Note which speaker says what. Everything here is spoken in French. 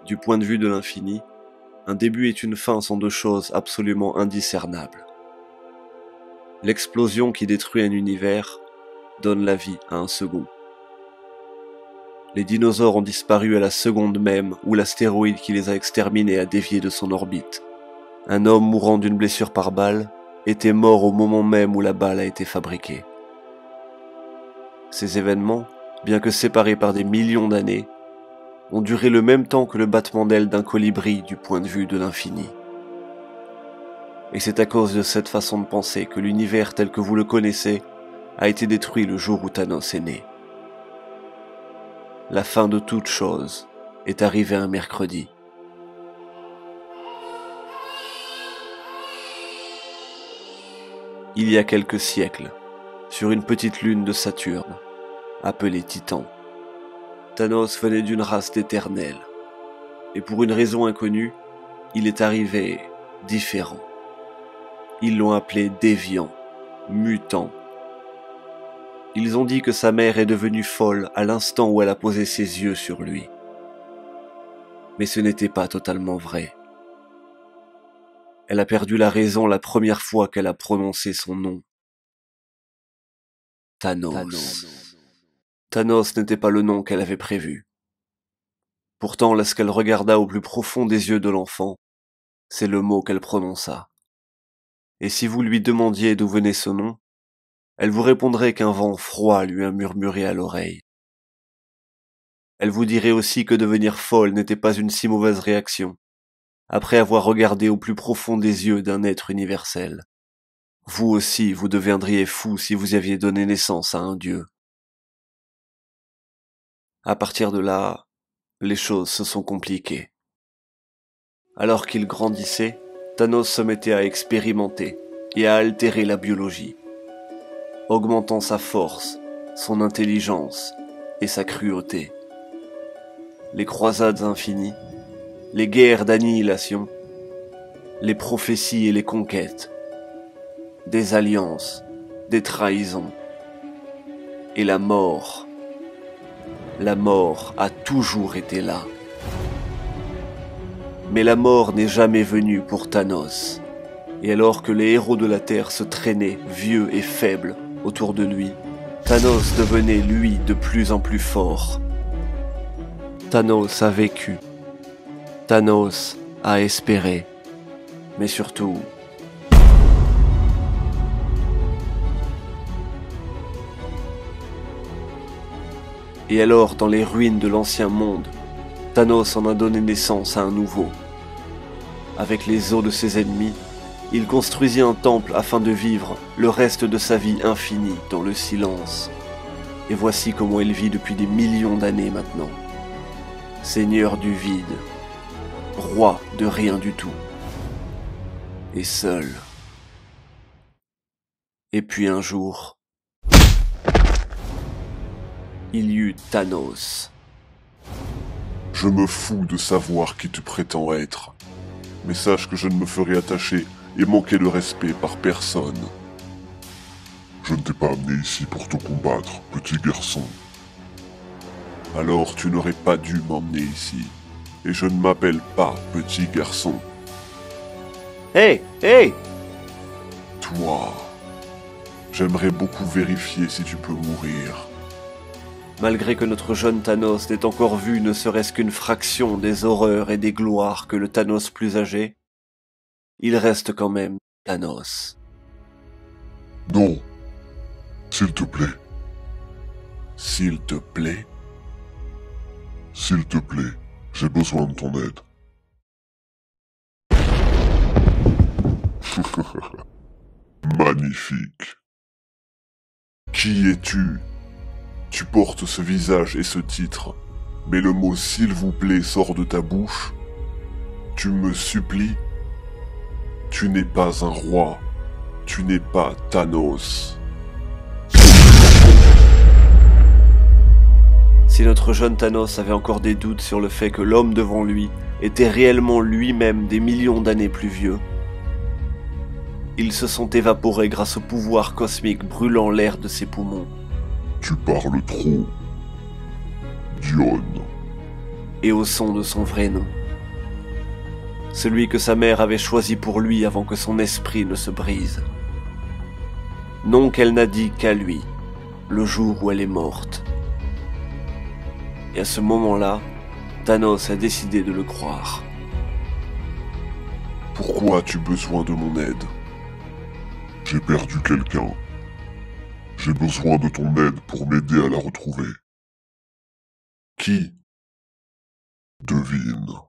Speaker 1: du point de vue de l'infini, un début et une fin sont deux choses absolument indiscernables. L'explosion qui détruit un univers donne la vie à un second. Les dinosaures ont disparu à la seconde même où l'astéroïde qui les a exterminés a dévié de son orbite. Un homme mourant d'une blessure par balle était mort au moment même où la balle a été fabriquée. Ces événements, bien que séparés par des millions d'années, ont duré le même temps que le battement d'ailes d'un colibri du point de vue de l'infini. Et c'est à cause de cette façon de penser que l'univers tel que vous le connaissez a été détruit le jour où Thanos est né. La fin de toute chose est arrivée un mercredi. Il y a quelques siècles, sur une petite lune de Saturne, appelée Titan, Thanos venait d'une race d'éternels, et pour une raison inconnue, il est arrivé différent. Ils l'ont appelé déviant, mutant. Ils ont dit que sa mère est devenue folle à l'instant où elle a posé ses yeux sur lui. Mais ce n'était pas totalement vrai. Elle a perdu la raison la première fois qu'elle a prononcé son nom. Thanos. Thanos n'était pas le nom qu'elle avait prévu. Pourtant, lorsqu'elle regarda au plus profond des yeux de l'enfant, c'est le mot qu'elle prononça. Et si vous lui demandiez d'où venait ce nom, elle vous répondrait qu'un vent froid lui a murmuré à l'oreille. Elle vous dirait aussi que devenir folle n'était pas une si mauvaise réaction, après avoir regardé au plus profond des yeux d'un être universel. Vous aussi, vous deviendriez fou si vous aviez donné naissance à un dieu. À partir de là, les choses se sont compliquées. Alors qu'il grandissait, Thanos se mettait à expérimenter et à altérer la biologie, augmentant sa force, son intelligence et sa cruauté. Les croisades infinies, les guerres d'annihilation, les prophéties et les conquêtes, des alliances, des trahisons, et la mort. La mort a toujours été là. Mais la mort n'est jamais venue pour Thanos. Et alors que les héros de la Terre se traînaient, vieux et faibles, autour de lui, Thanos devenait, lui, de plus en plus fort. Thanos a vécu. Thanos a espéré. Mais surtout... Et alors, dans les ruines de l'ancien monde, Thanos en a donné naissance à un nouveau. Avec les os de ses ennemis, il construisit un temple afin de vivre le reste de sa vie infinie dans le silence. Et voici comment il vit depuis des millions d'années maintenant. Seigneur du vide, roi de rien du tout, et seul. Et puis un jour, il y eut Thanos.
Speaker 2: Je me fous de savoir qui tu prétends être, mais sache que je ne me ferai attacher et manquer de respect par personne. Je ne t'ai pas amené ici pour te combattre, petit garçon. Alors tu n'aurais pas dû m'emmener ici, et je ne m'appelle pas petit garçon.
Speaker 1: Hey, hey!
Speaker 2: Toi, j'aimerais beaucoup vérifier si tu peux mourir.
Speaker 1: Malgré que notre jeune Thanos n'ait encore vu ne serait-ce qu'une fraction des horreurs et des gloires que le Thanos plus âgé, il reste quand même Thanos.
Speaker 2: Non, s'il te plaît.
Speaker 1: S'il te plaît?
Speaker 2: S'il te plaît, j'ai besoin de ton aide. Magnifique. Qui es-tu? Tu portes ce visage et ce titre, mais le mot s'il vous plaît sort de ta bouche. Tu me supplies. Tu n'es pas un roi. Tu n'es pas Thanos.
Speaker 1: Si notre jeune Thanos avait encore des doutes sur le fait que l'homme devant lui était réellement lui-même des millions d'années plus vieux, ils se sont évaporés grâce au pouvoir cosmique brûlant l'air de ses poumons.
Speaker 2: Tu parles trop. Dion.
Speaker 1: Et au son de son vrai nom. celui que sa mère avait choisi pour lui avant que son esprit ne se brise. Non qu'elle n'a dit qu'à lui, le jour où elle est morte. Et à ce moment-là, Thanos a décidé de le croire.
Speaker 2: Pourquoi as-tu besoin de mon aide? J'ai perdu quelqu'un. J'ai besoin de ton aide pour m'aider à la retrouver. Qui? Devine.